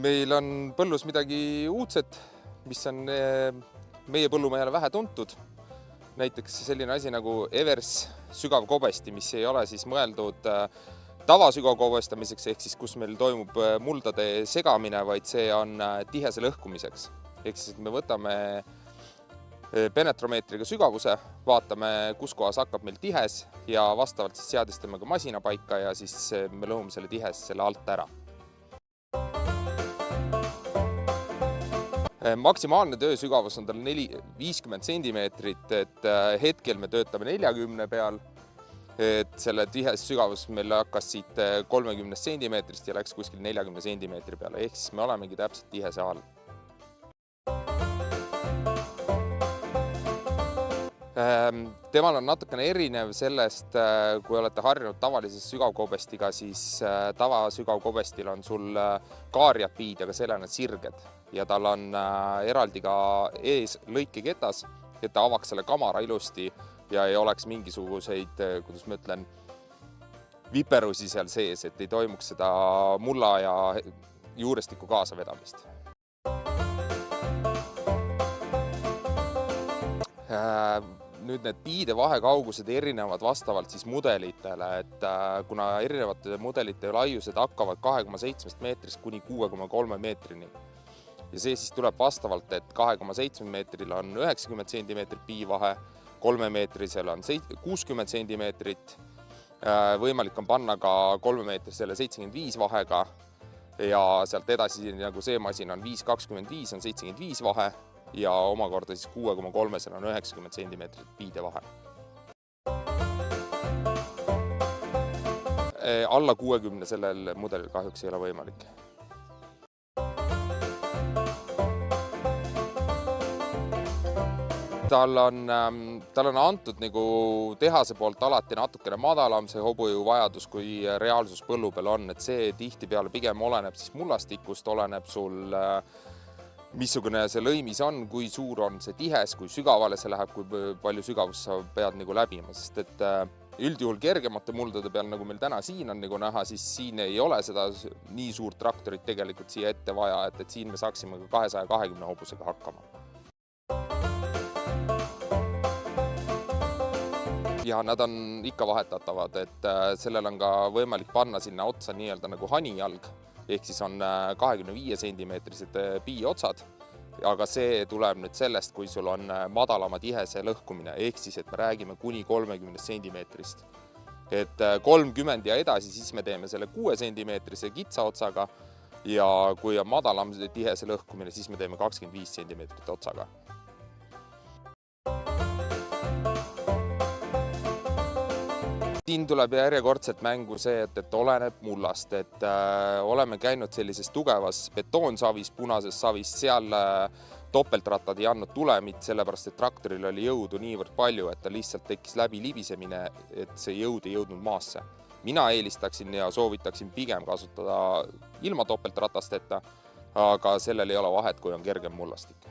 Meil on põllus midagi uudset, mis on meie põllumehele vähe tuntud. Näiteks selline asi nagu Evers sügavkobesti, mis ei ole siis mõeldud tavasügavkobestamiseks, ehk siis kus meil toimub muldade segamine, vaid see on tihese lõhkumiseks. Ehk siis me võtame penetromeetriga sügavuse, vaatame, kus kohas hakkab meil tihes ja vastavalt siis seadistame ka masina paika ja siis me lõhume selle tihes selle alt ära. Maksimaalne töösügavus on tal 50 sentimeetrit, et hetkel me töötame 40 peal, et selle tihes sügavus meil hakkas siit 30 sentimeetrist ja läks kuskil 40 sentimeetri peale, ehk siis me olemegi täpselt tihese all. Temal on natukene erinev sellest, kui olete harjunud tavalises sügavkobestiga, siis tavasügavkobestil on sul kaarjad piid, aga sellel on sirged ja tal on eraldi ka ees lõikeketas, et ta avaks selle kamara ilusti ja ei oleks mingisuguseid, kuidas ma ütlen, viperusi seal sees, et ei toimuks seda mulla ja juurestiku kaasavedamist. Nüüd need piide vahekaugused erinevad vastavalt siis mudelitele, et kuna erinevate mudelite laiused hakkavad 2,7 meetrist kuni 6,3 meetrini. Ja see siis tuleb vastavalt, et 2,7 meetril on 90 sentimeetrit piivahe, 3 meetrisel on 60 sentimeetrit, võimalik on panna ka 3 meetrisele 75 vahega ja sealt edasi, nagu see masin on 5,25, on 75 vahe ja omakorda siis 6,3 on 90 sentimeetrit piide vahe. Alla 60 sellel mudelil kahjuks ei ole võimalik. Tal on antud nagu tehase poolt alati natukene madalam see hobujõu vajadus, kui reaalsus põllu peal on, et see tihtipeale pigem oleneb siis mullastikust, oleneb sul, missugune see lõimis on, kui suur on see tihes, kui sügavale see läheb, kui palju sügavust sa pead nagu läbima, sest et üldjuhul kergemate muldade peal, nagu meil täna siin on nagu näha, siis siin ei ole seda nii suurt traktorit tegelikult siia ette vaja, et siin me saaksime ka 220 hobusega hakkama. Ja nad on ikka vahetatavad, et sellel on ka võimalik panna sinna otsa nii-öelda nagu hanijalg, ehk siis on 25 sentimeetrised piiotsad, aga see tuleb nüüd sellest, kui sul on madalama tihese lõhkumine, ehk siis, et me räägime kuni 30 sentimeetrist. Et 30 ja edasi, siis me teeme selle 6 sentimeetrise kitsa otsaga ja kui on madalam tihese lõhkumine, siis me teeme 25 sentimeetrit otsaga. Siin tuleb järjekordselt mängu see, et oleneb mullast, et oleme käinud sellises tugevas betoonsavis, punases savis, seal topeltrattad ei andnud tulemit, sellepärast et traktoril oli jõudu niivõrd palju, et ta lihtsalt tekkis läbi libisemine, et see jõud ei jõudnud maasse. Mina eelistaksin ja soovitaksin pigem kasutada ilma topeltratasteta, aga sellel ei ole vahet, kui on kergem mullastik.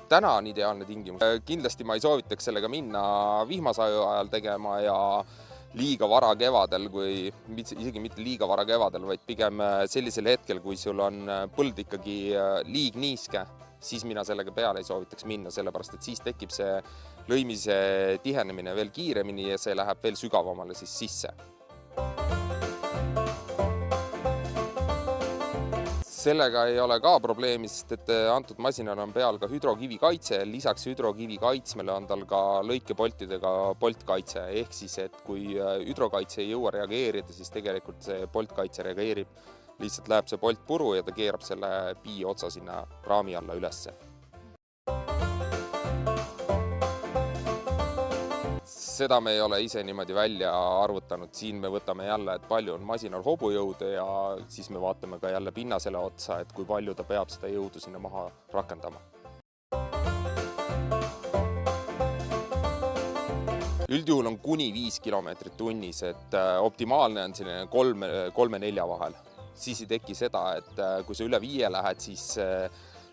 Täna on ideaalne tingimus. Kindlasti ma ei soovitaks sellega minna vihmasaju ajal tegema ja liiga vara kevadel, isegi mitte liiga vara kevadel, vaid pigem sellisel hetkel, kui sul on põld ikkagi liig niiske, siis mina sellega peale ei soovitaks minna, sellepärast et siis tekib see lõimise tihenemine veel kiiremini ja see läheb veel sügavamale siis sisse. Sellega ei ole ka probleemi, sest et antud masinal on peal ka hüdrokivi kaitse, lisaks hüdrokivi kaitsmele on tal ka lõikepoltidega poltkaitse, ehk siis, et kui hüdrokaitse ei jõua reageerida, siis tegelikult see poltkaitse reageerib, lihtsalt läheb see polt puru ja ta keerab selle pii otsa sinna raami alla ülesse. Seda me ei ole ise niimoodi välja arvutanud, siin me võtame jälle, et palju on masinal hobujõude ja siis me vaatame ka jälle pinnasele otsa, et kui palju ta peab seda jõudu sinna maha rakendama. Üldjuhul on kuni 5 kilomeetrit tunnis, et optimaalne on selline 3-4 vahel. Siis ei teki seda, et kui sa üle 5 lähed, siis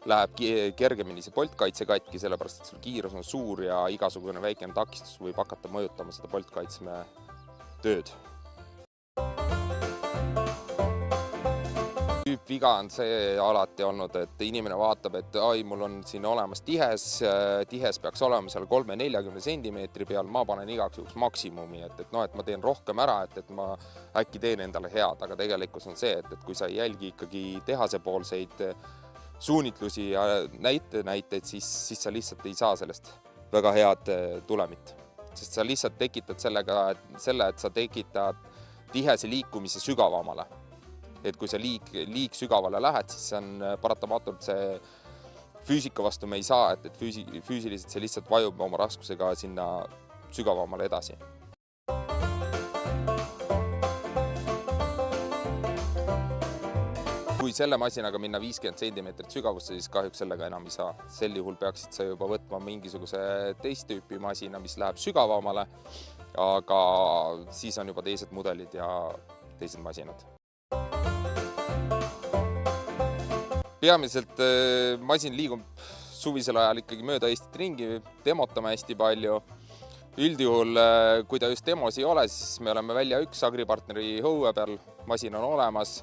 läheb kergemini see poltkaitse katki, sellepärast et sul kiirus on suur ja igasugune väikene takistus võib hakata mõjutama seda poltkaitsme tööd. Tüüpviga on see alati olnud, et inimene vaatab, et mul on siin olemas tihes peaks olema seal 30-40 sentimeetri peal, ma panen igaks juhuks maksimumi, et ma teen rohkem ära, et ma äkki teen endale head, aga tegelikult on see, et kui sa ei jälgi ikkagi tehasepoolseid suunitlusi ja näiteid, siis sa lihtsalt ei saa sellest väga head tulemit. Sest sa lihtsalt tekitad et sa tekitad tihese liikumise sügavamale. Et kui sa liik sügavale lähed, siis see on paratamatult see füüsika vastu me ei saa, et füüsiliselt see lihtsalt vajub oma raskusega sinna sügavamale edasi. Kui selle masinaga minna 50 sentimeetrit sügavusse, siis kahjuks sellega enam ei saa. Sel juhul peaksid sa juba võtma mingisuguse teist tüüpi masina, mis läheb sügavamale, aga siis on juba teised mudelid ja teised masinad. Peamiselt masin liigub suvisel ajal ikkagi mööda Eestit ringi, demotame hästi palju. Üldjuhul, kui ta just demos ei ole, siis me oleme välja üks agripartneri hõue peal, masin on olemas.